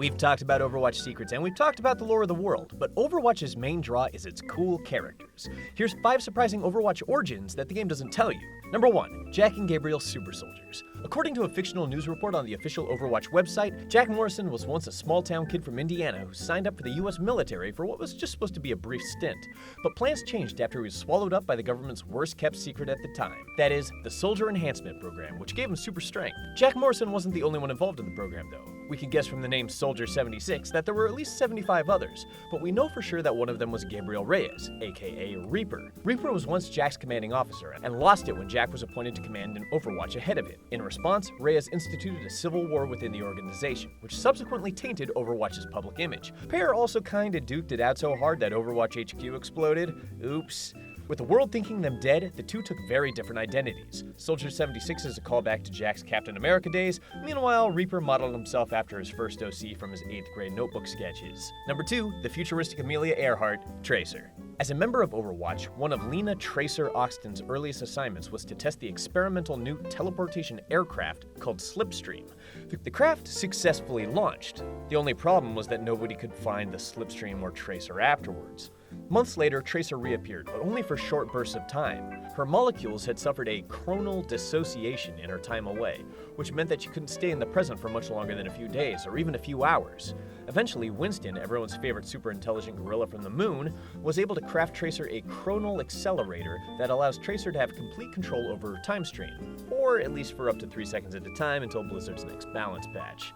We've talked about Overwatch secrets and we've talked about the lore of the world, but Overwatch's main draw is its cool characters. Here's 5 surprising Overwatch origins that the game doesn't tell you. Number 1. Jack and Gabriel Super Soldiers. According to a fictional news report on the official Overwatch website, Jack Morrison was once a small-town kid from Indiana who signed up for the US military for what was just supposed to be a brief stint. But plans changed after he was swallowed up by the government's worst-kept secret at the time. That is, the Soldier Enhancement Program, which gave him super strength. Jack Morrison wasn't the only one involved in the program, though. We can guess from the name Soldier 76 that there were at least 75 others, but we know for sure that one of them was Gabriel Reyes, aka Reaper. Reaper was once Jack's commanding officer, and lost it when Jack was appointed to command in Overwatch ahead of him. In response, Reyes instituted a civil war within the organization, which subsequently tainted Overwatch's public image. Pair also kinda duked it out so hard that Overwatch HQ exploded. Oops. With the world thinking them dead, the two took very different identities. Soldier 76 is a callback to Jack's Captain America days, meanwhile Reaper modeled himself after his first OC from his 8th grade notebook sketches. Number 2, the futuristic Amelia Earhart, Tracer. As a member of Overwatch, one of Lena Tracer Oxton's earliest assignments was to test the experimental new teleportation aircraft called Slipstream. The craft successfully launched. The only problem was that nobody could find the Slipstream or Tracer afterwards. Months later, Tracer reappeared, but only for short bursts of time. Her molecules had suffered a chronal dissociation in her time away, which meant that she couldn't stay in the present for much longer than a few days, or even a few hours. Eventually, Winston, everyone's favorite super intelligent gorilla from the moon, was able to craft Tracer a chronal accelerator that allows Tracer to have complete control over her time stream, or at least for up to 3 seconds at a time until Blizzard's next balance patch.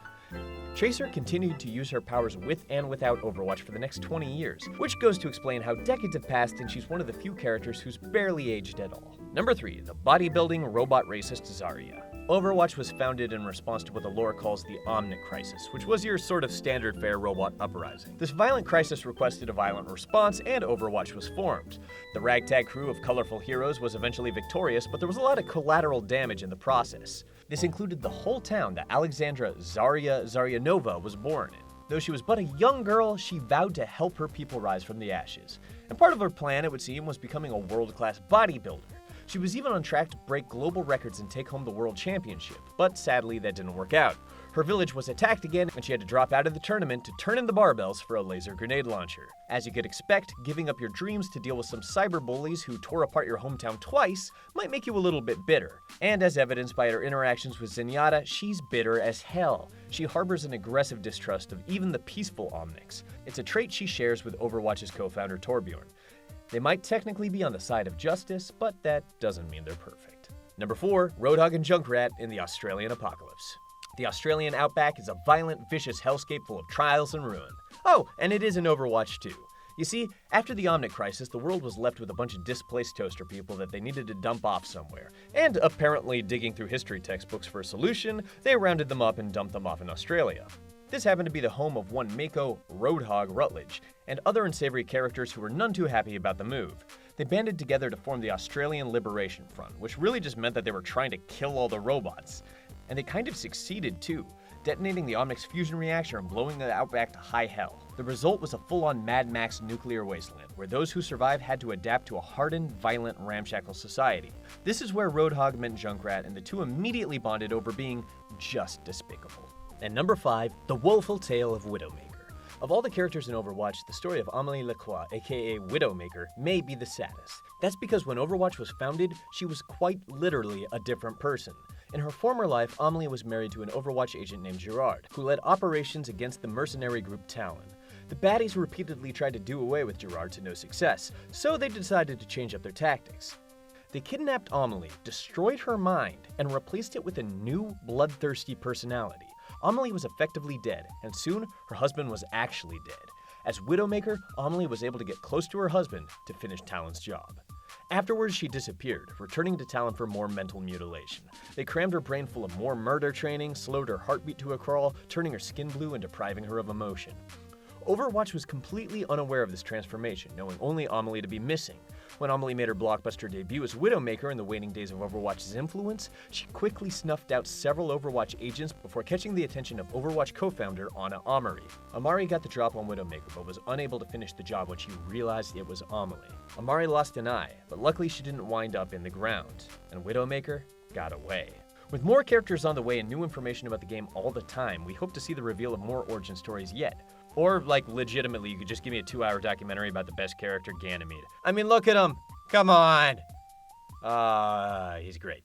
Tracer continued to use her powers with and without Overwatch for the next 20 years, which goes to explain how decades have passed and she's one of the few characters who's barely aged at all. Number 3, the bodybuilding robot racist Zarya. Overwatch was founded in response to what the lore calls the Omnic Crisis, which was your sort of standard fare robot uprising. This violent crisis requested a violent response, and Overwatch was formed. The ragtag crew of colorful heroes was eventually victorious, but there was a lot of collateral damage in the process. This included the whole town that Alexandra Zoria Nova was born in. Though she was but a young girl, she vowed to help her people rise from the ashes. And part of her plan, it would seem, was becoming a world-class bodybuilder. She was even on track to break global records and take home the world championship, but sadly that didn't work out. Her village was attacked again, and she had to drop out of the tournament to turn in the barbells for a laser grenade launcher. As you could expect, giving up your dreams to deal with some cyber bullies who tore apart your hometown twice might make you a little bit bitter. And as evidenced by her interactions with Zenyatta, she's bitter as hell. She harbors an aggressive distrust of even the peaceful Omnics. It's a trait she shares with Overwatch's co-founder Torbjorn. They might technically be on the side of justice, but that doesn't mean they're perfect. Number 4, Roadhog and Junkrat in the Australian apocalypse. The Australian outback is a violent, vicious hellscape full of trials and ruin. Oh, and it is in Overwatch too. You see, after the Omnic Crisis, the world was left with a bunch of displaced toaster people that they needed to dump off somewhere. And apparently digging through history textbooks for a solution, they rounded them up and dumped them off in Australia. This happened to be the home of one Mako Roadhog Rutledge, and other unsavory characters who were none too happy about the move. They banded together to form the Australian Liberation Front, which really just meant that they were trying to kill all the robots. And they kind of succeeded too, detonating the Omnic's fusion reactor and blowing the outback to high hell. The result was a full-on Mad Max nuclear wasteland, where those who survived had to adapt to a hardened, violent, ramshackle society. This is where Roadhog met Junkrat, and the two immediately bonded over being just despicable. And number 5, The Woeful Tale of Widowmaker. Of all the characters in Overwatch, the story of Amélie Lacroix, aka Widowmaker, may be the saddest. That's because when Overwatch was founded, she was quite literally a different person. In her former life, Amélie was married to an Overwatch agent named Gerard, who led operations against the mercenary group Talon. The baddies repeatedly tried to do away with Gerard to no success, so they decided to change up their tactics. They kidnapped Amélie, destroyed her mind, and replaced it with a new, bloodthirsty personality. Amélie was effectively dead, and soon her husband was actually dead. As Widowmaker, Amélie was able to get close to her husband to finish Talon's job. Afterwards, she disappeared, returning to Talon for more mental mutilation. They crammed her brain full of more murder training, slowed her heartbeat to a crawl, turning her skin blue and depriving her of emotion. Overwatch was completely unaware of this transformation, knowing only Amélie to be missing. When Amélie made her blockbuster debut as Widowmaker in the waning days of Overwatch's influence, she quickly snuffed out several Overwatch agents before catching the attention of Overwatch co-founder Anna Amari. Amari got the drop on Widowmaker, but was unable to finish the job when she realized it was Amélie. Amari lost an eye, but luckily she didn't wind up in the ground, and Widowmaker got away. With more characters on the way and new information about the game all the time, we hope to see the reveal of more origin stories yet. Or, like, legitimately, you could just give me a 2-hour documentary about the best character, Ganymede. I mean, look at him. Come on. He's great.